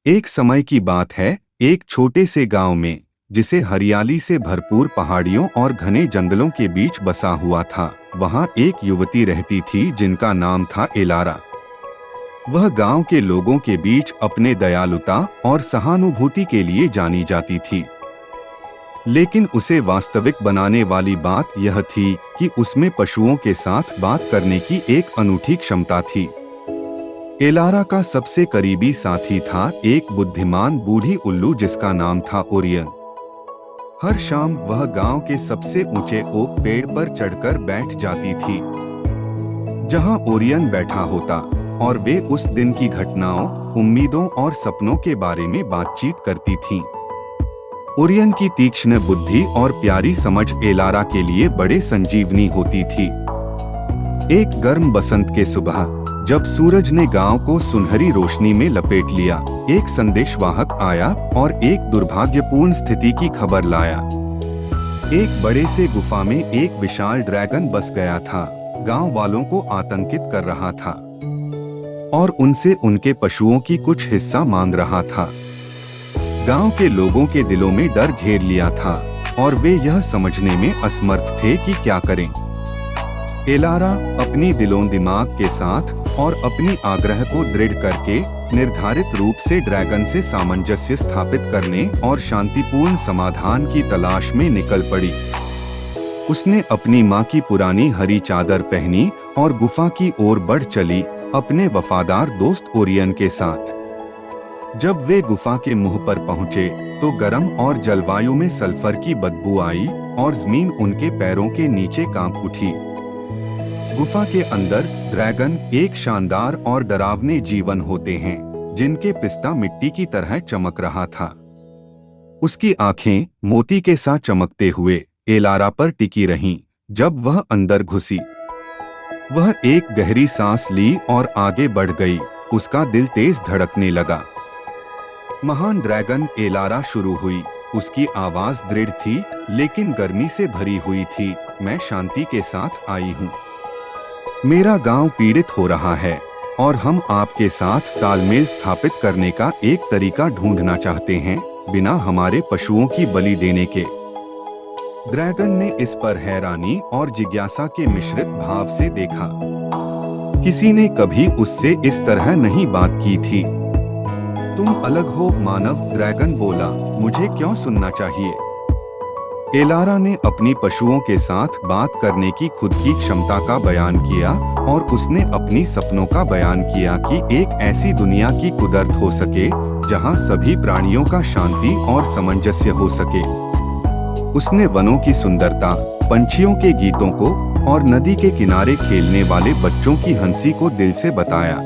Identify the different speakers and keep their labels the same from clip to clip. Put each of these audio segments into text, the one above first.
Speaker 1: एक समय की बात है, एक छोटे से गांव में, जिसे हरियाली से भरपूर पहाड़ियों और घने जंगलों के बीच बसा हुआ था। वहां एक युवती रहती थी जिनका नाम था एलारा। वह गांव के लोगों के बीच अपने दयालुता और सहानुभूति के लिए जानी जाती थी। लेकिन उसे वास्तविक बनाने वाली बात यह थी कि उसमें पशुओं के साथ बात करने की एक अनूठी क्षमता थी। एलारा का सबसे करीबी साथी था एक बुद्धिमान बूढ़ी उल्लू जिसका नाम था ओरियन। हर शाम वह गांव के सबसे ऊंचे ओक पेड़ पर चढ़कर बैठ जाती थी, जहां ओरियन बैठा होता, और वे उस दिन की घटनाओं, उम्मीदों और सपनों के बारे में बातचीत करती थीं। ओरियन की तीक्ष्ण बुद्धि और प्यारी समझ एलारा के लिए बड़े संजीवनी होती थी। एक गर्म बसंत के सुबह, जब सूरज ने गांव को सुनहरी रोशनी में लपेट लिया, एक संदेशवाहक आया और एक दुर्भाग्यपूर्ण स्थिति की खबर लाया। एक बड़े से गुफा में एक विशाल ड्रैगन बस गया था। गांव वालों को आतंकित कर रहा था और उनसे उनके पशुओं की कुछ हिस्सा मांग रहा था। गांव के लोगों के दिलों में डर घेर लिया था और वे यह समझने में असमर्थ थे कि क्या करें। एलारा अपनी दिलों दिमाग के साथ और अपनी आग्रह को दृढ़ करके निर्धारित रूप से ड्रैगन से सामंजस्य स्थापित करने और शांतिपूर्ण समाधान की तलाश में निकल पड़ी। उसने अपनी माँ की पुरानी हरी चादर पहनी और गुफा की ओर बढ़ चली, अपने वफादार दोस्त ओरियन के साथ। जब वे गुफा के मुंह पर पहुंचे, तो गर्म और जलवायु में सल्फर की बदबू आई और जमीन उनके पैरों के नीचे कांप उठी। गुफा के अंदर ड्रैगन एक शानदार और डरावने जीवन होते हैं, जिनके पिस्ता मिट्टी की तरह चमक रहा था। उसकी आंखें मोती के साथ चमकते हुए एलारा पर टिकी रहीं। जब वह अंदर घुसी, वह एक गहरी सांस ली और आगे बढ़ गई। उसका दिल तेज धड़कने लगा। महान ड्रैगन एलारा शुरू हुई। उसकी आवाज दृढ़ थी, लेकिन गर्मी से भरी हुई थी। मैं शांति के साथ आई हूँ। मेरा गांव पीड़ित हो रहा है और हम आपके साथ तालमेल स्थापित करने का एक तरीका ढूंढना चाहते हैं, बिना हमारे पशुओं की बलि देने के। ड्रैगन ने इस पर हैरानी और जिज्ञासा के मिश्रित भाव से देखा। किसी ने कभी उससे इस तरह नहीं बात की थी। तुम अलग हो मानव, ड्रैगन बोला। मुझे क्यों सुनना चाहिए? एलारा ने अपनी पशुओं के साथ बात करने की खुद की क्षमता का बयान किया और उसने अपनी सपनों का बयान किया कि एक ऐसी दुनिया की कुदरत हो सके जहां सभी प्राणियों का शांति और सामंजस्य हो सके। उसने वनों की सुंदरता, पंछियों के गीतों को और नदी के किनारे खेलने वाले बच्चों की हंसी को दिल से बताया।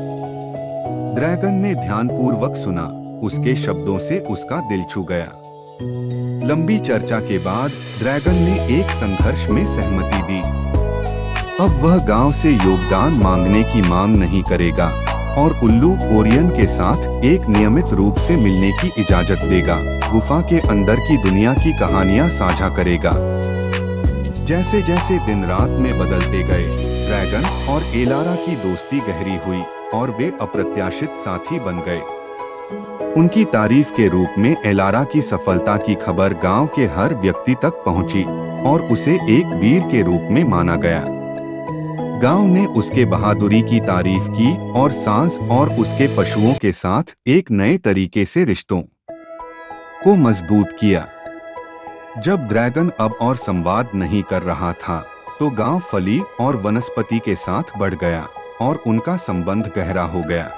Speaker 1: ड्रैगन ने ध्यानपूर्वक सुना। उसके शब्दों से उसका दिल छू गया। लंबी चर्चा के बाद ड्रैगन ने एक संघर्ष में सहमति दी। अब वह गांव से योगदान मांगने की मांग नहीं करेगा और उल्लू ओरियन के साथ एक नियमित रूप से मिलने की इजाजत देगा। गुफा के अंदर की दुनिया की कहानियां साझा करेगा। जैसे जैसे दिन रात में बदलते गए, ड्रैगन और एलारा की दोस्ती गहरी हुई और वे अप्रत्याशित साथी बन गए। उनकी तारीफ के रूप में एलारा की सफलता की खबर गांव के हर व्यक्ति तक पहुंची और उसे एक वीर के रूप में माना गया। गांव ने उसके बहादुरी की तारीफ की और सांस और उसके पशुओं के साथ एक नए तरीके से रिश्तों को मजबूत किया। जब ड्रैगन अब और संवाद नहीं कर रहा था, तो गांव फली और वनस्पति के साथ बढ़ गया और उनका संबंध गहरा हो गया।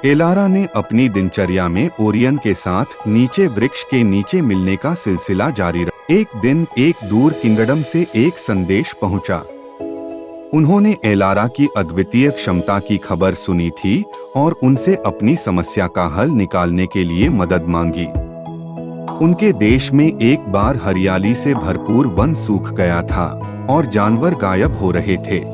Speaker 1: एलारा ने अपनी दिनचर्या में ओरियन के साथ नीचे वृक्ष के नीचे मिलने का सिलसिला जारी रखा। एक दिन एक दूर किंगडम से एक संदेश पहुंचा। उन्होंने एलारा की अद्वितीय क्षमता की खबर सुनी थी और उनसे अपनी समस्या का हल निकालने के लिए मदद मांगी। उनके देश में एक बार हरियाली से भरपूर वन सूख गया था और जानवर गायब हो रहे थे।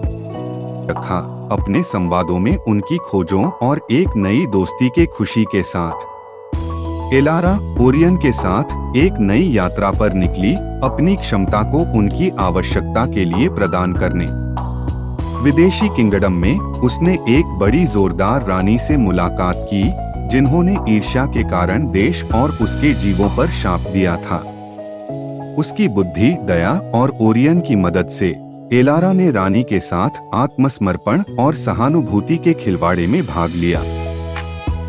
Speaker 1: अपने संवादों में उनकी खोजों और एक नई दोस्ती के खुशी के साथ एलारा ओरियन के साथ एक नई यात्रा पर निकली, अपनी क्षमता को उनकी आवश्यकता के लिए प्रदान करने। विदेशी किंगडम में उसने एक बड़ी जोरदार रानी से मुलाकात की जिन्होंने ईर्ष्या के कारण देश और उसके जीवों पर शाप दिया था। उसकी बुद्धि, दया और ओरियन की मदद से एलारा ने रानी के साथ आत्मसमर्पण और सहानुभूति के खिलवाड़े में भाग लिया।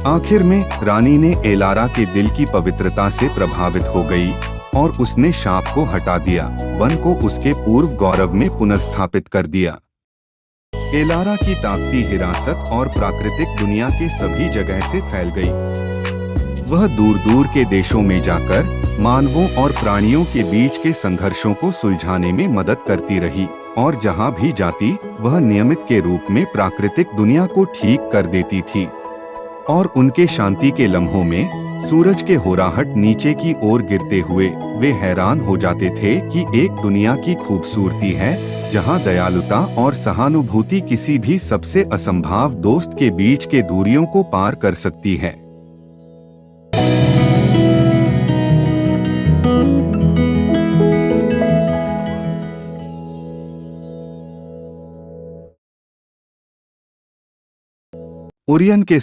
Speaker 1: आखिर में रानी ने एलारा के दिल की पवित्रता से प्रभावित हो गई और उसने शाप को हटा दिया, वन को उसके पूर्व गौरव में पुनर्स्थापित कर दिया। एलारा की ताकती हिरासत और प्राकृतिक दुनिया के सभी जगह से फैल गई। वह दूर दूर के देशों में जाकर मानवों और प्राणियों के बीच के संघर्षों को सुलझाने में मदद करती रही और जहां भी जाती वह नियमित के रूप में प्राकृतिक दुनिया को ठीक कर देती थी। और उनके शांति के लम्हों में सूरज के होराहट नीचे की ओर गिरते हुए वे हैरान हो जाते थे कि एक दुनिया की खूबसूरती है जहां दयालुता और सहानुभूति किसी भी सबसे असंभाव दोस्त के बीच के दूरियों को पार कर सकती है। ओरियन के